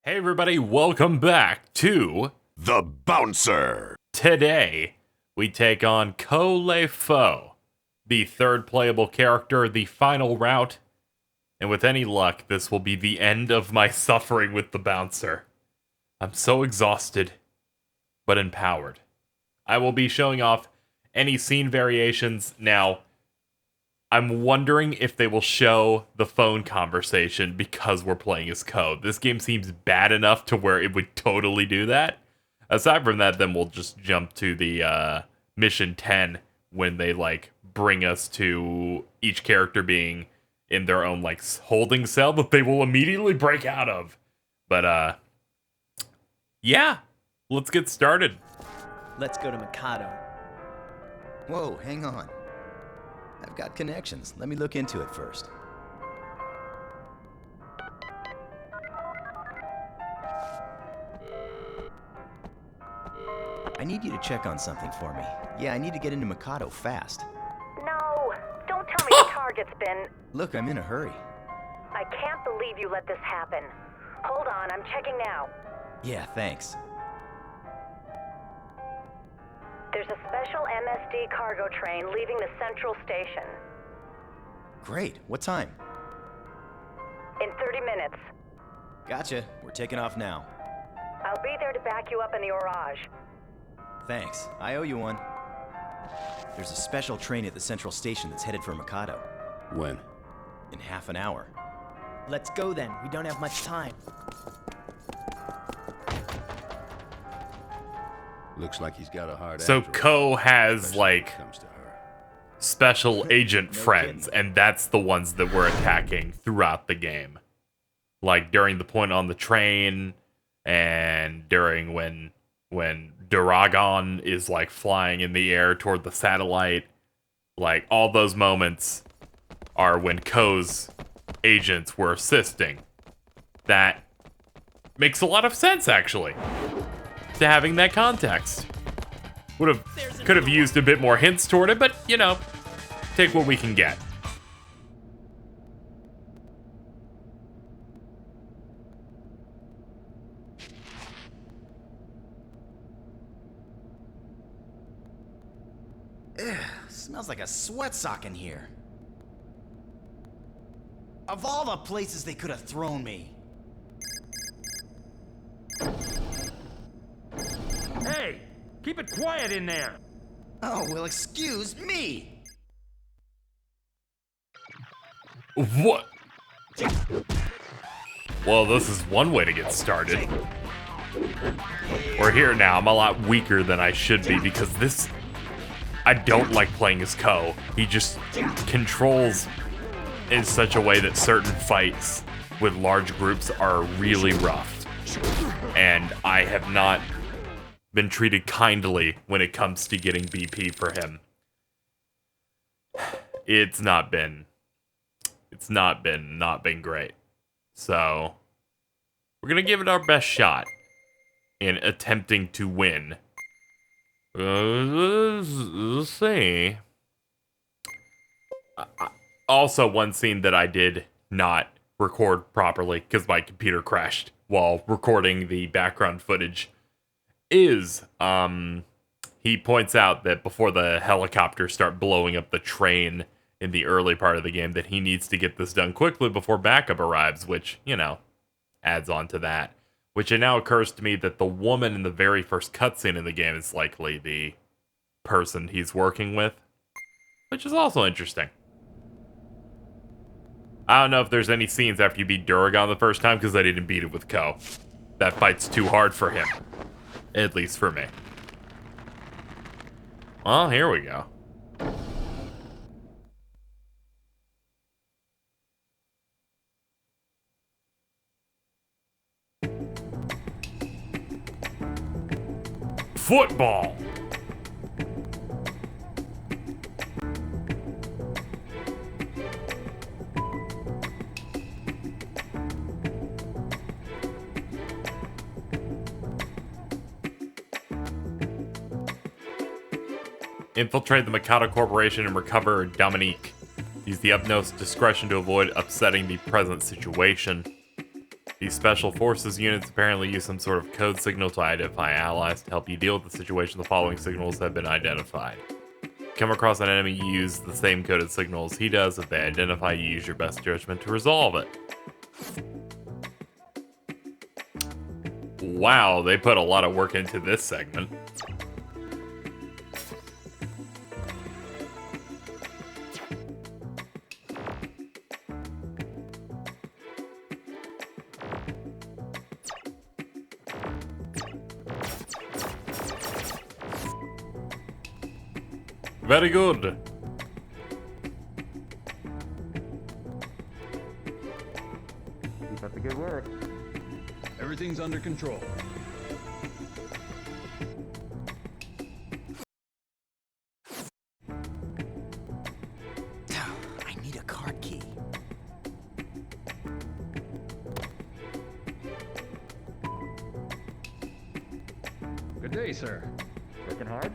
Hey everybody, welcome back to The Bouncer. Today. We take on Ko-Le-Fo, the third playable character, the final route, and with any luck, this will be the end of my suffering with the Bouncer. I'm so exhausted, but empowered. I will be showing off any scene variations. Now, I'm wondering if they will show the phone conversation because we're playing as Ko. This game seems bad enough to where it would totally do that. Aside from that, then we'll just jump to the mission 10 when they bring us to each character being in their own holding cell that they will immediately break out of. But yeah, let's get started. Let's go to Mikado. Whoa, hang on. I've got connections. Let me look into it first. I need you to check on something for me. Yeah, I need to get into Mikado fast. No, don't tell me the target's been... Look, I'm in a hurry. I can't believe you let this happen. Hold on, I'm checking now. Yeah, thanks. There's a special MSD cargo train leaving the central station. Great. What time? In 30 minutes. Gotcha. We're taking off now. I'll be there to back you up in the Orage. Thanks. I owe you one. There's a special train at the central station that's headed for Mikado. When? In half an hour. Let's go then. We don't have much time. Looks like he's got a hard So android, Ko has especially when it comes to her. special agent No friends, kidding. and that's the ones that we're attacking throughout the game. Like during the point on the train, and during when Duragon is flying in the air toward the satellite. All those moments are when Ko's agents were assisting. That makes a lot of sense, actually, to having that context. Could have used a bit more hints toward it, but take what we can get. Smells like a sweat sock in here. Of all the places they could have thrown me. Hey, keep it quiet in there. Oh, well, excuse me. What? Well, this is one way to get started. We're here now. I'm a lot weaker than I should be because this... I don't like playing as Ko. He just controls in such a way that certain fights with large groups are really rough. And I have not been treated kindly when it comes to getting BP for him. It's not been great. So we're gonna give it our best shot in attempting to win. Let's see. Also, one scene that I did not record properly because my computer crashed while recording the background footage is he points out that before the helicopters start blowing up the train in the early part of the game that he needs to get this done quickly before backup arrives, which, adds on to that. Which it now occurs to me that the woman in the very first cutscene in the game is likely the person he's working with, which is also interesting. I don't know if there's any scenes after you beat Duragon the first time, because I didn't beat it with Ko. That fight's too hard for him. At least for me. Well, here we go. Football. Infiltrate the Mikado Corporation and recover Dominique. Use the utmost discretion to avoid upsetting the present situation. These special forces units apparently use some sort of code signal to identify allies. To help you deal with the situation, the following signals have been identified. Come across an enemy, you use the same coded signal as he does. If they identify, you use your best judgment to resolve it. Wow, they put a lot of work into this segment. Very good. Keep up the good work. Everything's under control. I need a card key. Good day, sir. Working hard?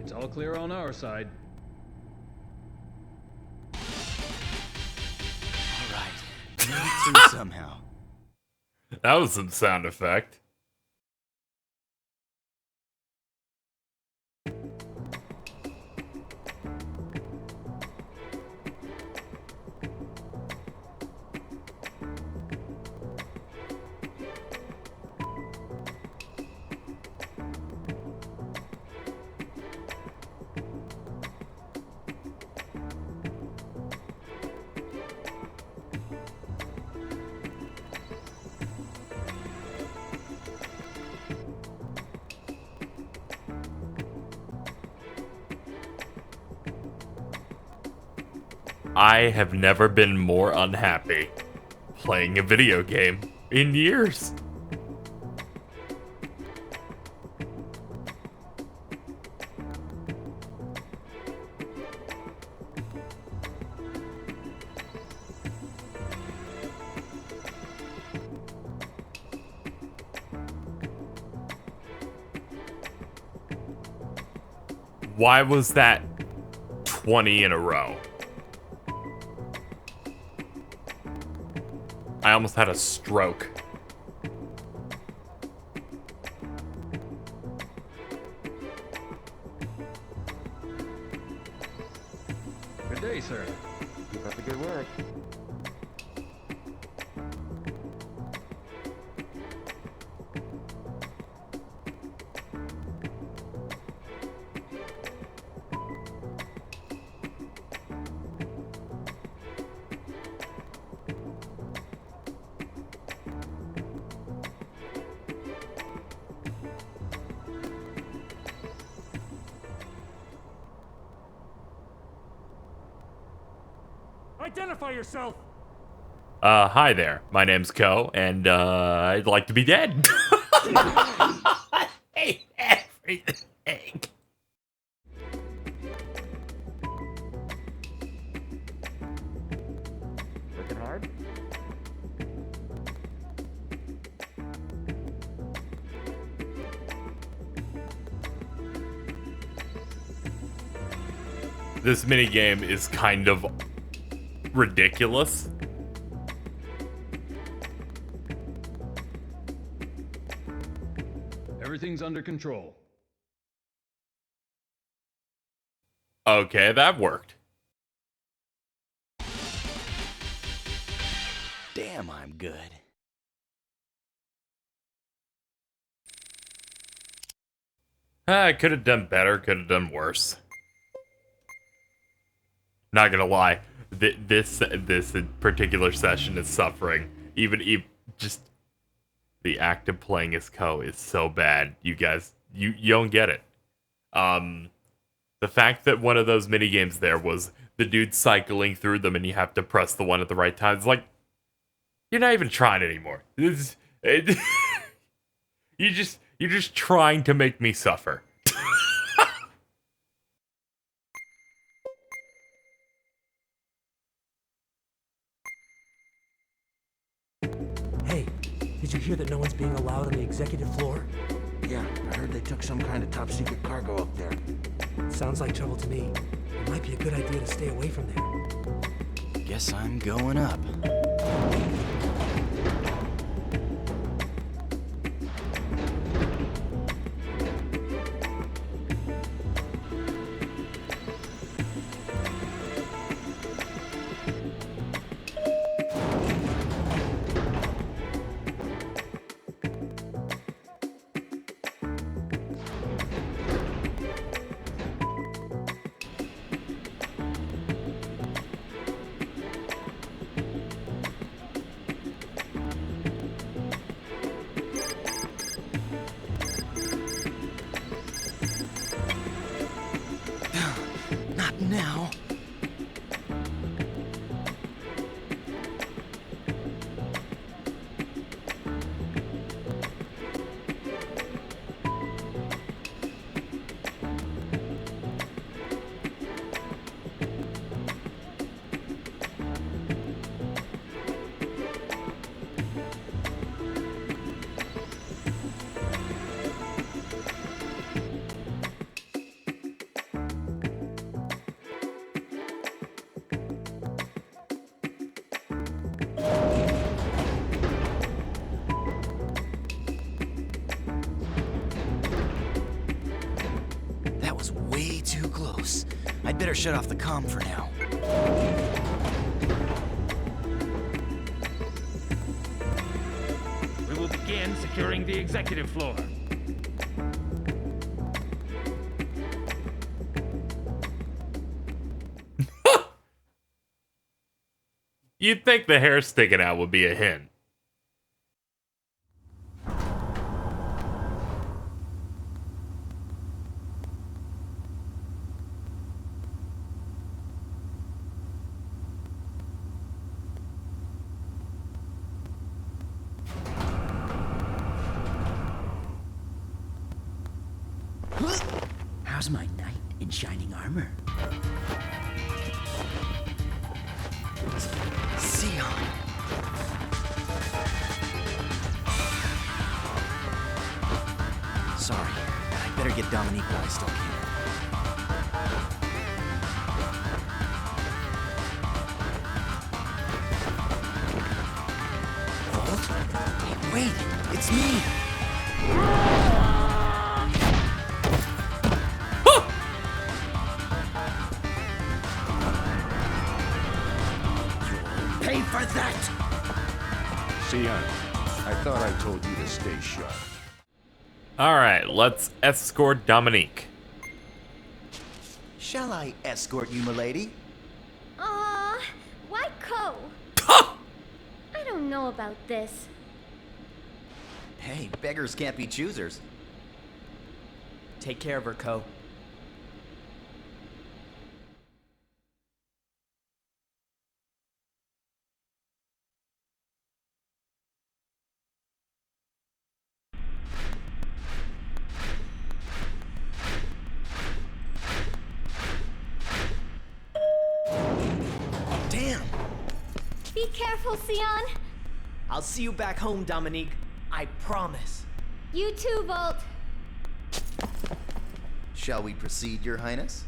It's all clear on our side. All right. Made it through somehow. That was some sound effect. I have never been more unhappy playing a video game in years. Why was that 20 in a row? I almost had a stroke. Good day, sir. Keep up the good work. Identify yourself! Hi there. My name's Ko, and, I'd like to be dead. I hate everything. Working hard? This minigame is kind of ridiculous. Everything's under control. Okay, that worked. Damn, I'm good. I could have done better, could have done worse. Not gonna lie, this particular session is suffering. Even just the act of playing as Ko is so bad. You guys, you don't get it. The fact that one of those mini games there was the dude cycling through them and you have to press the one at the right time. It's like you're not even trying anymore. You're just trying to make me suffer. Did you hear that no one's being allowed on the executive floor? Yeah, I heard they took some kind of top secret cargo up there. Sounds like trouble to me. It might be a good idea to stay away from there. Guess I'm going up. Not now. That was way too close. I'd better shut off the comm for now. We will begin securing the executive floor. You'd think the hair sticking out would be a hint. How's my knight in shining armor? Sion! Sorry, I better get Dominique while I still can. Hey, wait! It's me! Pay for that! Sion, I thought I told you to stay sharp. Alright, let's escort Dominique. Shall I escort you, milady? Why Co? I don't know about this. Hey, beggars can't be choosers. Take care of her, Ko. Damn! Be careful, Sion. I'll see you back home, Dominique. I promise. You too, Volt. Shall we proceed, Your Highness?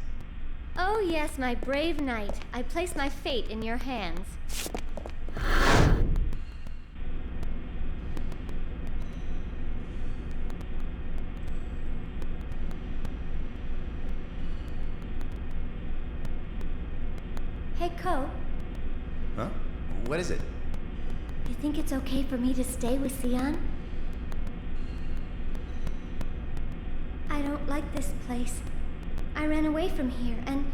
Oh yes, my brave knight. I place my fate in your hands. Hey, Ko. Huh? What is it? You think it's okay for me to stay with Sion? I don't like this place. I ran away from here, and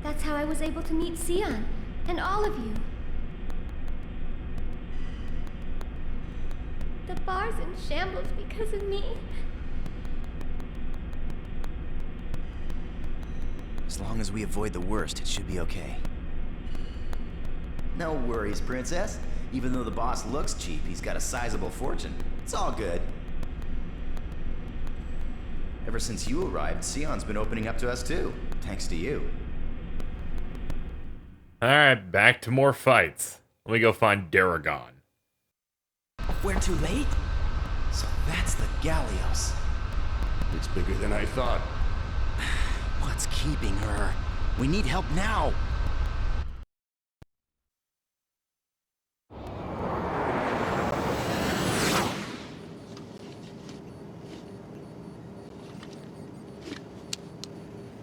that's how I was able to meet Sion and all of you. The bar's in shambles because of me. As long as we avoid the worst, it should be okay. No worries, Princess. Even though the boss looks cheap, he's got a sizable fortune. It's all good. Ever since you arrived, Sion's been opening up to us too, thanks to you. Alright, back to more fights. Let me go find Daragon. We're too late? So that's the Gallios. It's bigger than I thought. What's keeping her? We need help now.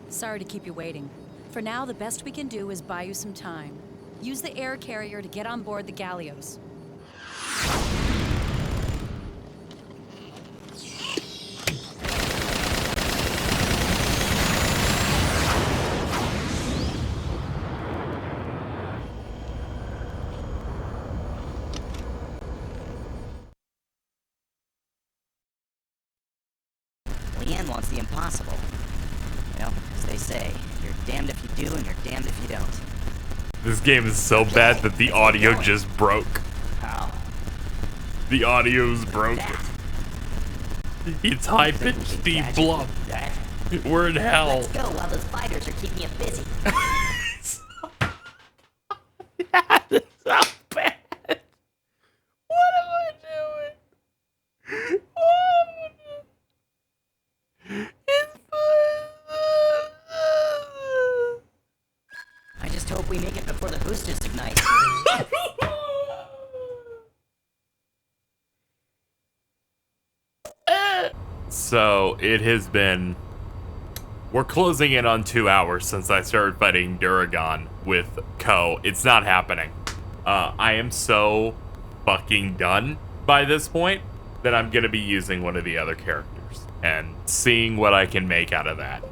Sorry to keep you waiting. For now, the best we can do is buy you some time. Use the air carrier to get on board the Gallios. Leanne wants the impossible. Well, as they say, you're damned if you do and you're damned if you don't. This game is so bad that the audio just broke. How? The audio's broken. It's high-pitched Steve Blum. We're in hell. Let's go while those fighters are keeping it busy. That is so bad. What am I doing? What am I doing? I just hope we make it before the boosters ignite. So it has been. We're closing in on 2 hours since I started fighting Duragon with Ko. It's not happening. I am so fucking done by this point that I'm gonna be using one of the other characters and seeing what I can make out of that.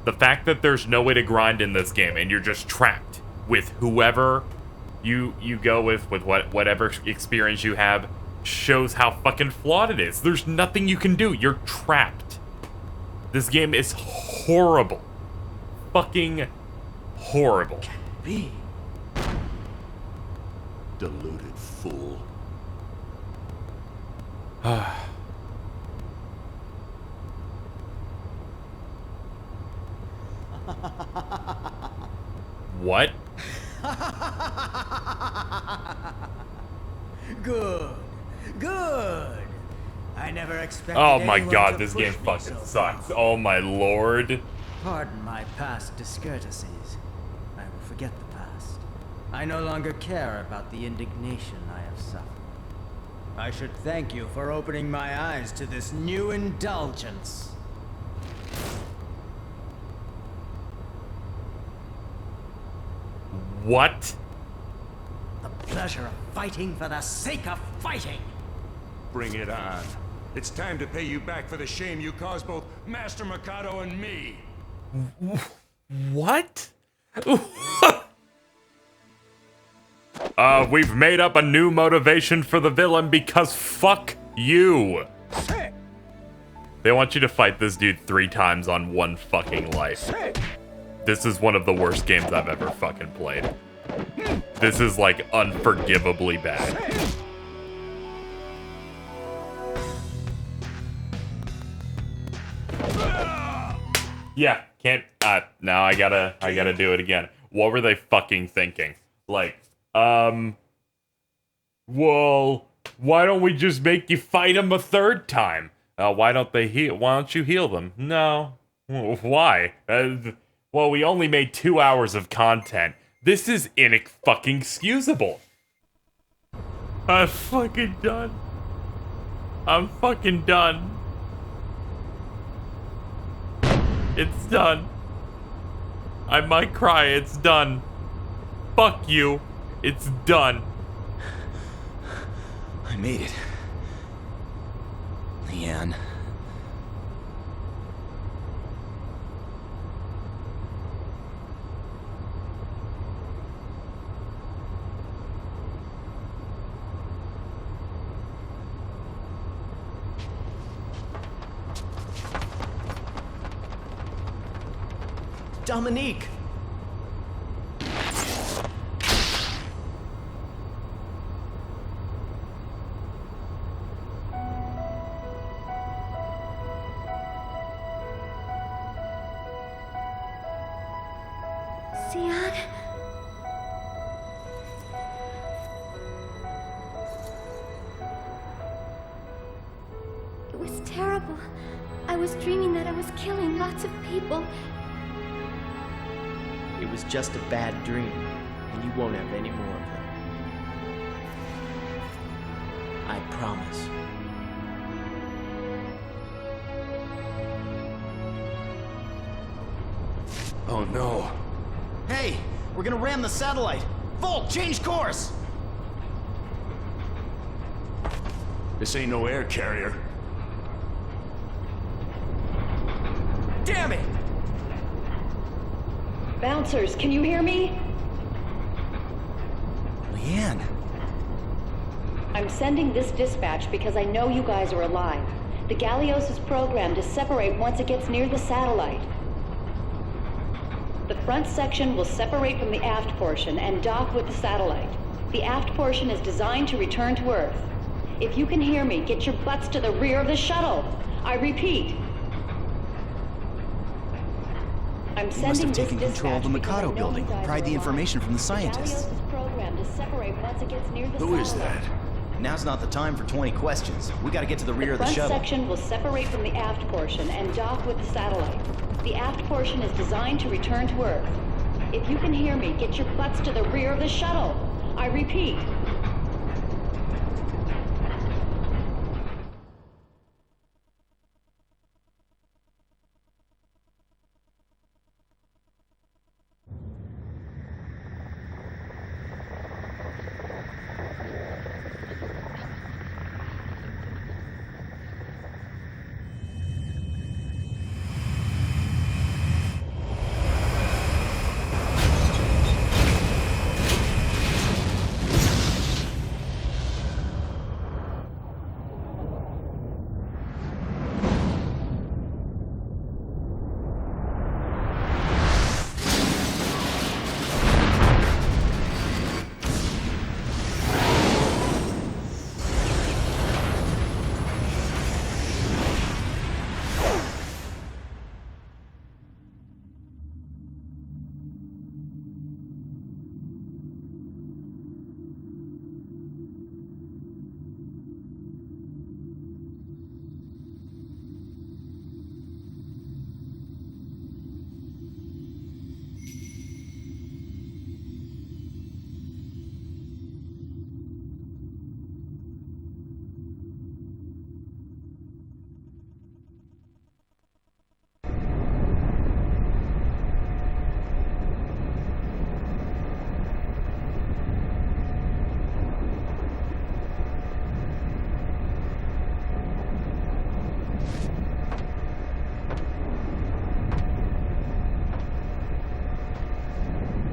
The fact that there's no way to grind in this game and you're just trapped with whoever you go with whatever experience you have shows how fucking flawed it is. There's nothing you can do. You're trapped. This game is horrible. Fucking horrible. Be deluded fool. What? Good. Good. I never expected Oh my anyone god, to this push game me fucking so sucks. far. Oh my lord. Pardon my past discourtesies. I will forget the past. I no longer care about the indignation I have suffered. I should thank you for opening my eyes to this new indulgence. What? The pleasure of fighting for the sake of fighting. Bring it on. It's time to pay you back for the shame you caused both Master Mikado and me. What? We've made up a new motivation for the villain because fuck you. They want you to fight this dude 3 times on 1 fucking life. This is one of the worst games I've ever fucking played. This is like unforgivably bad. Yeah, can't, now I gotta do it again. What were they fucking thinking? Like, well, why don't we just make you fight him a 3rd time? Why don't you heal them? No. Why? Well, we only made 2 hours of content. This is inexcusable. I'm fucking done. I'm fucking done. It's done. I might cry, it's done. Fuck you. It's done. I made it. Leanne. Dominique! Sion? lots of people. It was just a bad dream, and you won't have any more of them. I promise. Oh no. Hey, we're gonna ram the satellite. Volt, change course! This ain't no air carrier. Damn it! Bouncers, can you hear me? Leanne. I'm sending this dispatch because I know you guys are alive. The Gallios is programmed to separate once it gets near the satellite. The front section will separate from the aft portion and dock with the satellite. The aft portion is designed to return to Earth. If you can hear me, get your butts to the rear of the shuttle. I repeat. I'm We sending must have this taken control of the dispatch because I Mikado know building, you guys pried are the alive. information from the The scientists. Gallios is programmed to separate once it gets near the Who satellite. is that? Now's not the time for 20 questions. We gotta get to the rear of the front shuttle. section will separate from the aft portion and dock with the satellite. The aft portion is designed to return to Earth. If you can hear me, get your butts to the rear of the shuttle. I repeat.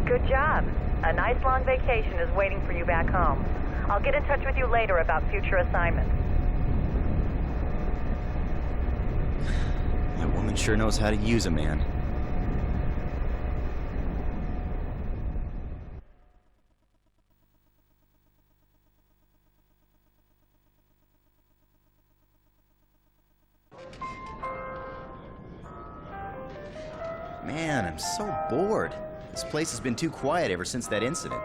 Good job. A nice long vacation is waiting for you back home. I'll get in touch with you later about future assignments. That woman sure knows how to use a man. Man, I'm so bored. This place has been too quiet ever since that incident.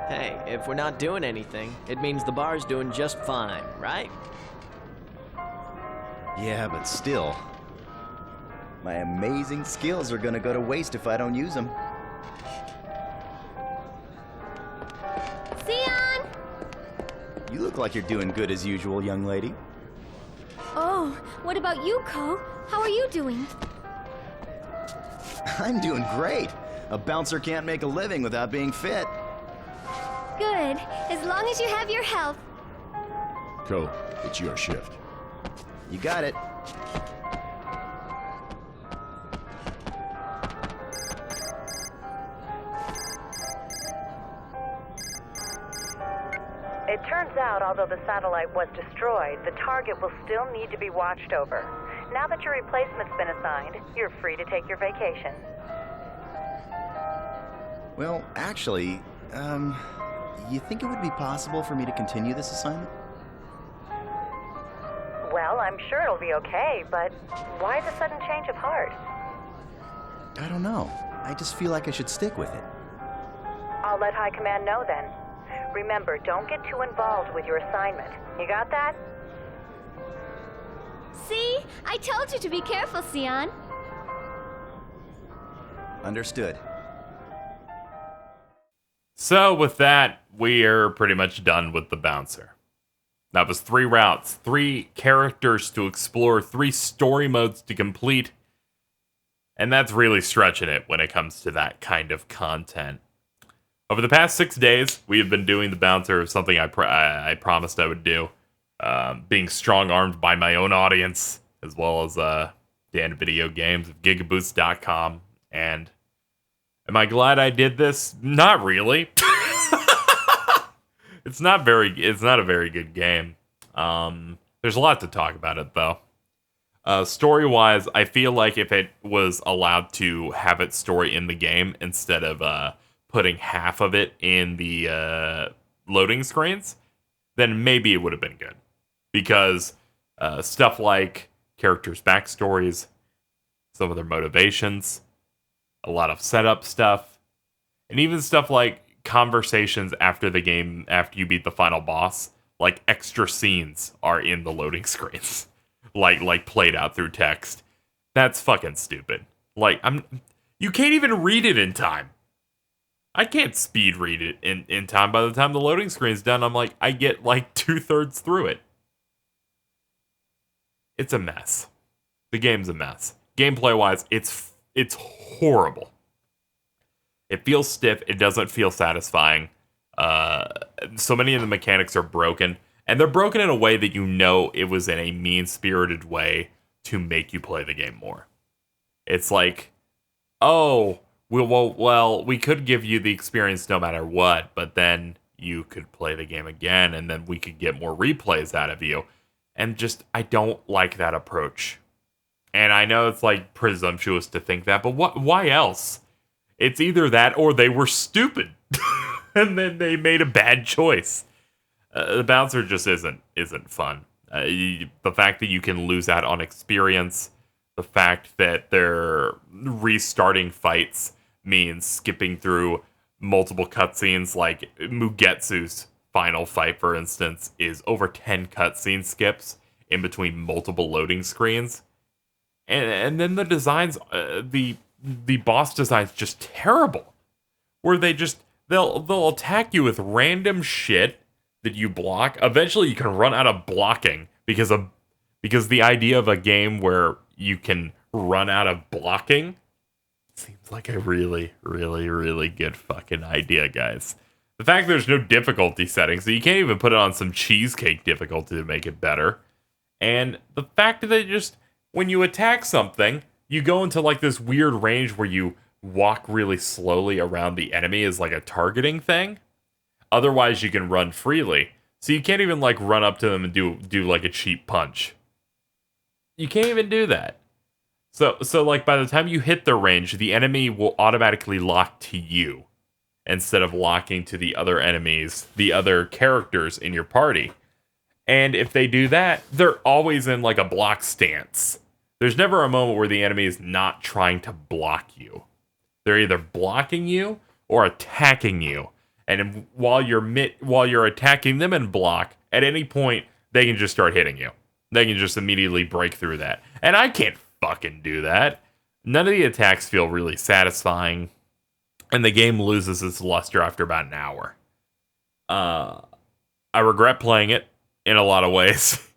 Hey, if we're not doing anything, it means the bar's doing just fine, right? Yeah, but still. My amazing skills are gonna go to waste if I don't use them. Sion! You look like you're doing good as usual, young lady. Oh, what about you, Ko? How are you doing? I'm doing great. A bouncer can't make a living without being fit. Good, as long as you have your health. Ko, it's your shift. You got it. It turns out, although the satellite was destroyed, the target will still need to be watched over. Now that your replacement's been assigned, you're free to take your vacation. Well, actually, you think it would be possible for me to continue this assignment? Well, I'm sure it'll be okay, but why the sudden change of heart? I don't know. I just feel like I should stick with it. I'll let High Command know then. Remember, don't get too involved with your assignment. You got that? See? I told you to be careful, Sion. Understood. So with that, we're pretty much done with the bouncer. That was 3 routes, 3 characters to explore, 3 story modes to complete. And that's really stretching it when it comes to that kind of content. Over the past 6 days, we have been doing the bouncer, something I promised I would do. Being strong-armed by my own audience, as well as Dan Video Games of Gigaboost.com. And am I glad I did this? Not really. It's not a very good game. There's a lot to talk about it, though. Story-wise, I feel like if it was allowed to have its story in the game instead of putting half of it in the loading screens, then maybe it would have been good. Because stuff like characters' backstories, some of their motivations, a lot of setup stuff, and even stuff like conversations after the game, after you beat the final boss, like extra scenes are in the loading screens. like played out through text. That's fucking stupid. You can't even read it in time. I can't speed read it in time. By the time the loading screen's done, I get like 2/3 through it. It's a mess. The game's a mess. Gameplay wise, it's horrible. It feels stiff. It doesn't feel satisfying. So many of the mechanics are broken. And they're broken in a way that you know it was in a mean-spirited way to make you play the game more. It's like, oh, well, we could give you the experience no matter what, but then you could play the game again, and then we could get more replays out of you. And just, I don't like that approach. And I know it's like presumptuous to think that, but why else? It's either that or they were stupid. And then they made a bad choice. The bouncer just isn't fun. The fact that you can lose out on experience, the fact that they're restarting fights means skipping through multiple cutscenes, like Mugetsu's final fight, for instance, is over 10 cutscene skips in between multiple loading screens. And then the designs, the boss design's just terrible. Where they'll attack you with random shit that you block. Eventually you can run out of blocking because the idea of a game where you can run out of blocking seems like a really, really, really good fucking idea, guys. The fact there's no difficulty setting, so you can't even put it on some cheesecake difficulty to make it better. And the fact that just when you attack something, you go into like this weird range where you walk really slowly around the enemy is like a targeting thing. Otherwise, you can run freely. So you can't even like run up to them and do like a cheap punch. You can't even do that. So like by the time you hit their range, the enemy will automatically lock to you instead of locking to the other enemies, the other characters in your party. And if they do that, they're always in like a block stance. There's never a moment where the enemy is not trying to block you. They're either blocking you or attacking you. And while you're attacking them in block, at any point, they can just start hitting you. They can just immediately break through that. And I can't fucking do that. None of the attacks feel really satisfying. And the game loses its luster after about an hour. I regret playing it in a lot of ways.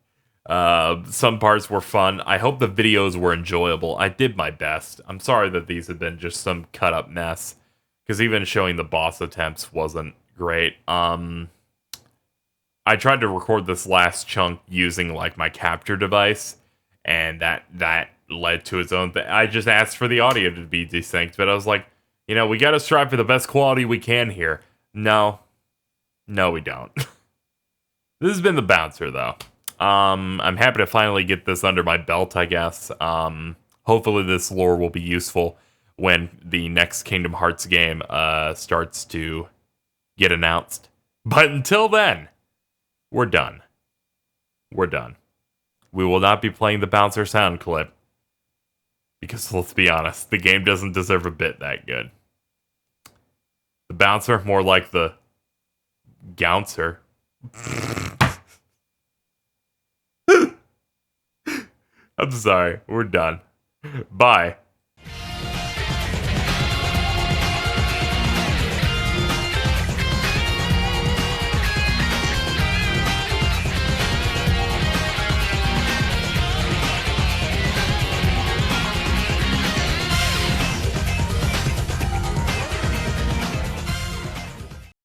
Some parts were fun. I hope the videos were enjoyable. I did my best. I'm sorry that these have been just some cut up mess. Because even showing the boss attempts wasn't great. I tried to record this last chunk using like my capture device, and that led to its own thing. I just asked for the audio to be desynced, but I was like, we got to strive for the best quality we can here. No, we don't. This has been the bouncer, though. I'm happy to finally get this under my belt, I guess. Hopefully this lore will be useful when the next Kingdom Hearts game starts to get announced. But until then, we're done. We're done. We will not be playing the bouncer sound clip. Because let's be honest, the game doesn't deserve a bit that good. The bouncer, more like the gouncer. I'm sorry. We're done. Bye.